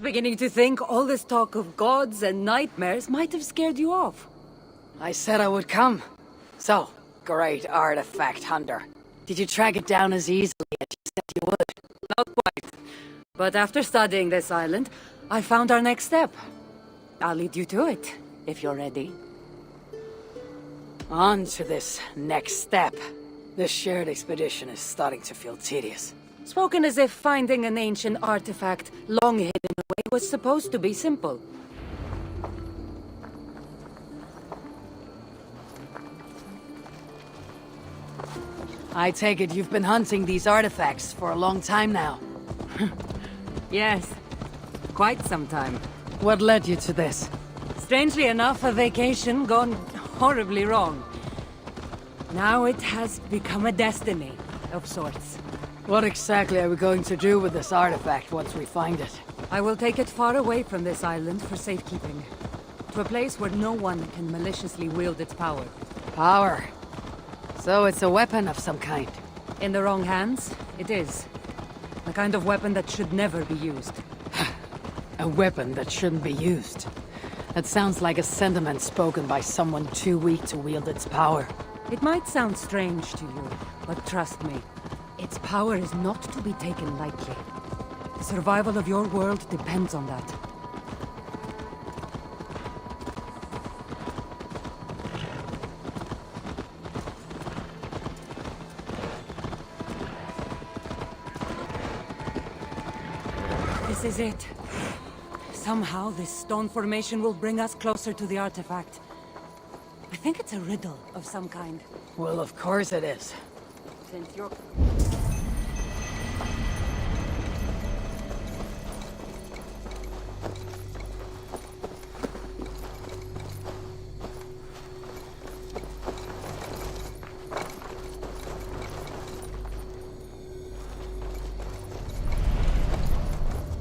Beginning to think all this talk of gods and nightmares might have scared you off. I said I would come. So, great artifact hunter. Did you track it down as easily as you said you would? Not quite. But after studying this island, I found our next step. I'll lead you to it, if you're ready. On to this next step. This shared expedition is starting to feel tedious. Spoken as if finding an ancient artifact long hidden away was supposed to be simple. I take it you've been hunting these artifacts for a long time now. Yes, quite some time. What led you to this? Strangely enough, a vacation gone horribly wrong. Now it has become a destiny of sorts. What exactly are we going to do with this artifact once we find it? I will take it far away from this island for safekeeping. To a place where no one can maliciously wield its power. Power? So it's a weapon of some kind? In the wrong hands, it is. The kind of weapon that should never be used. A weapon that shouldn't be used. That sounds like a sentiment spoken by someone too weak to wield its power. It might sound strange to you, but trust me, its power is not to be taken lightly. The survival of your world depends on that. This is it. Somehow this stone formation will bring us closer to the artifact. I think it's a riddle of some kind. Well, of course it is. Since you're...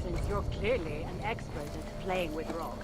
Since you're clearly an expert at playing with rock.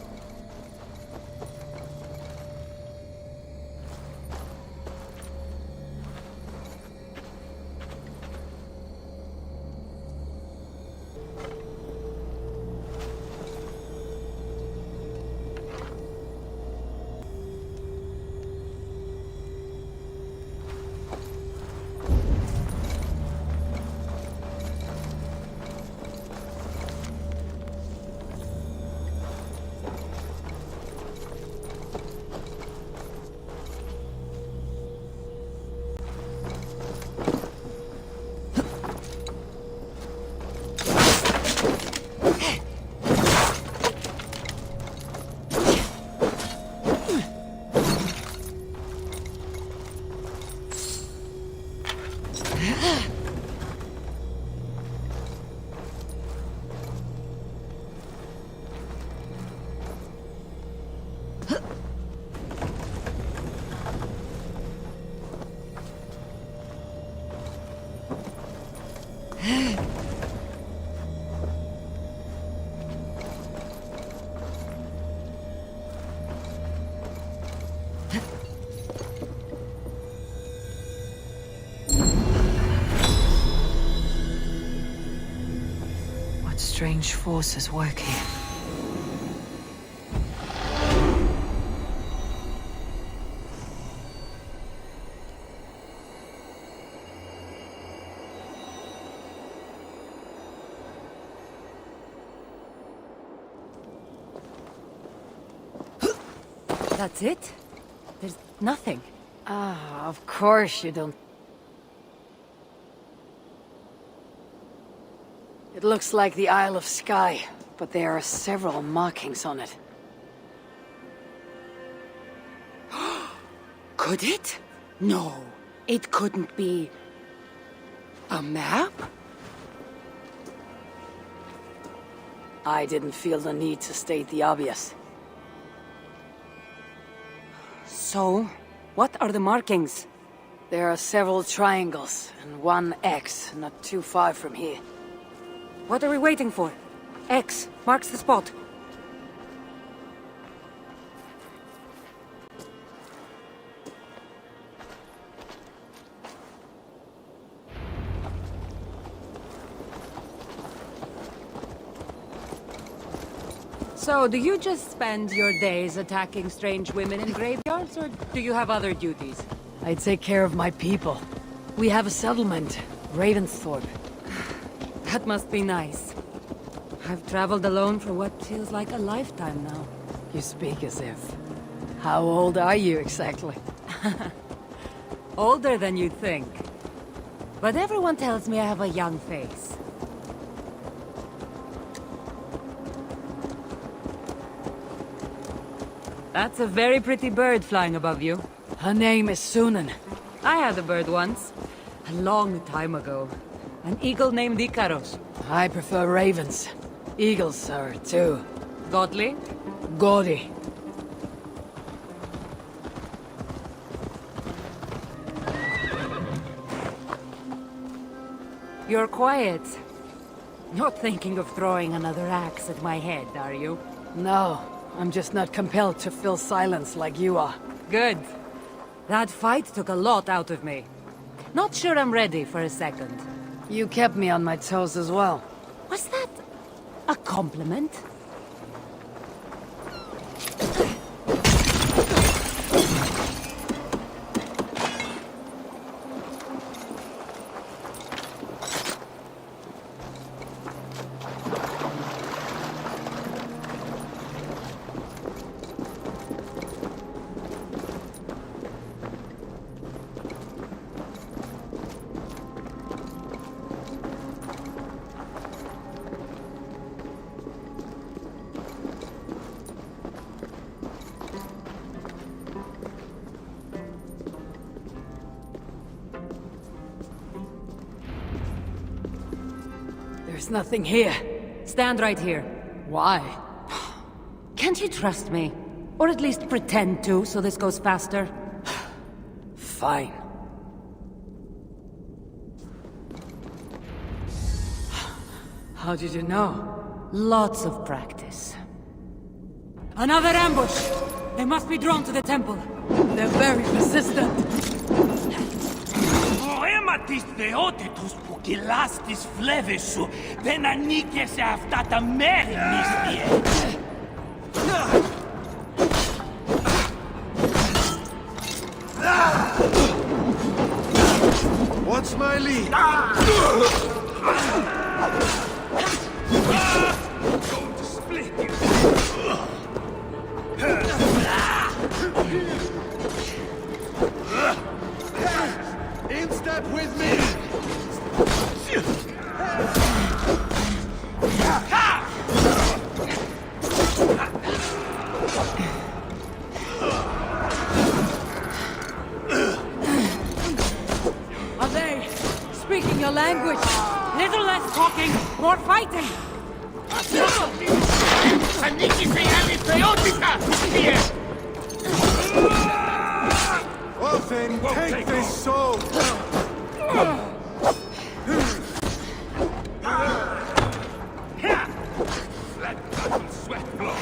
Strange forces work here. That's it? There's nothing. Ah, of course you don't. It looks like the Isle of Skye, but there are several markings on it. Could it? No, it couldn't be... a map? I didn't feel the need to state the obvious. So, what are the markings? There are several triangles and one X not too far from here. What are we waiting for? X marks the spot. So, do you just spend your days attacking strange women in graveyards, or do you have other duties? I take care of my people. We have a settlement, Ravensthorpe. That must be nice. I've traveled alone for what feels like a lifetime now. You speak as if. How old are you exactly? Older than you'd think. But everyone tells me I have a young face. That's a very pretty bird flying above you. Her name is Sunan. I had a bird once. A long time ago. An eagle named Ikaros. I prefer ravens. Eagles, sir, too. Godly? Gaudy. You're quiet. Not thinking of throwing another axe at my head, are you? No, I'm just not compelled to fill silence like you are. Good. That fight took a lot out of me. Not sure I'm ready for a second. You kept me on my toes as well. Was that a compliment? There's nothing here. Stand right here. Why? Can't you trust me? Or at least pretend to, so this goes faster? Fine. How did you know? Lots of practice. Another ambush! They must be drawn to the temple. They're very persistent. Αίματις θεότητος που κυλάς τις φλέβες σου δεν ανήκε σε αυτά τα μέρη, νύστιε. What's my lead? Going to split you. In step with me! Are they speaking your language? Little less talking, more fighting! Ανήκει σε άλλη θεότητα, νύστιε. Well then, take this soul! Let battle sweat flow.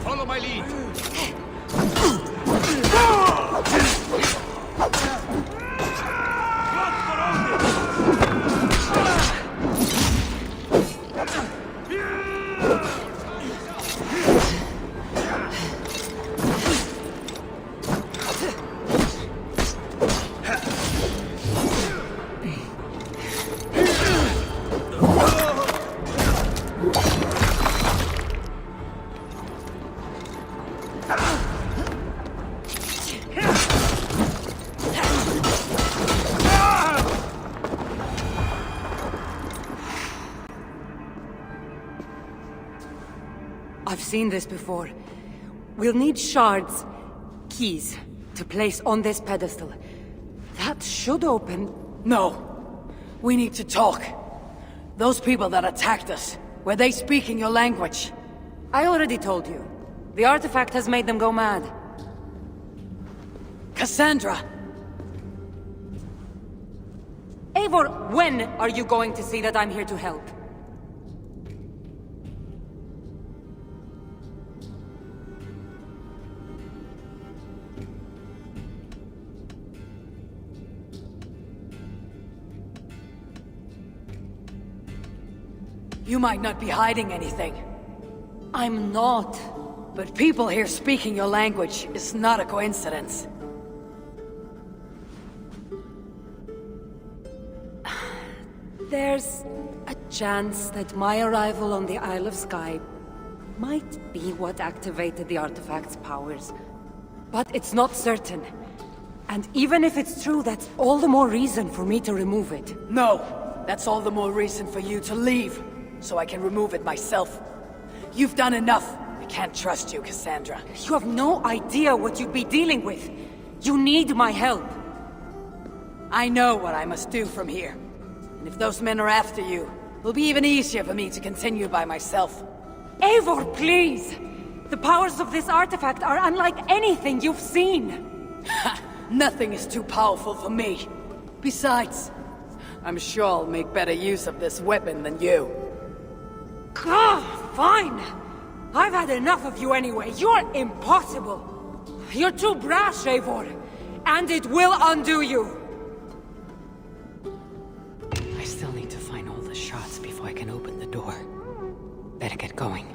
Follow my lead. I've seen this before. We'll need shards, keys, to place on this pedestal. That should open... No. We need to talk. Those people that attacked us, were they speaking your language? I already told you. The artifact has made them go mad. Cassandra! Eivor, when are you going to see that I'm here to help? You might not be hiding anything, I'm not. but people here speaking your language is not a coincidence. There's a chance that my arrival on the Isle of Skye might be what activated the artifact's powers. But it's not certain. And even if it's true, that's all the more reason for me to remove it. No, that's all the more reason for you to leave, so I can remove it myself. You've done enough. I can't trust you, Cassandra. You have no idea what you'd be dealing with. You need my help. I know what I must do from here. And if those men are after you, it'll be even easier for me to continue by myself. Eivor, please! The powers of this artifact are unlike anything you've seen. Nothing is too powerful for me. Besides, I'm sure I'll make better use of this weapon than you. Fine! I've had enough of you anyway. You're impossible. You're too brash, Eivor. And it will undo you. I still need to find all the shots before I can open the door. Better get going.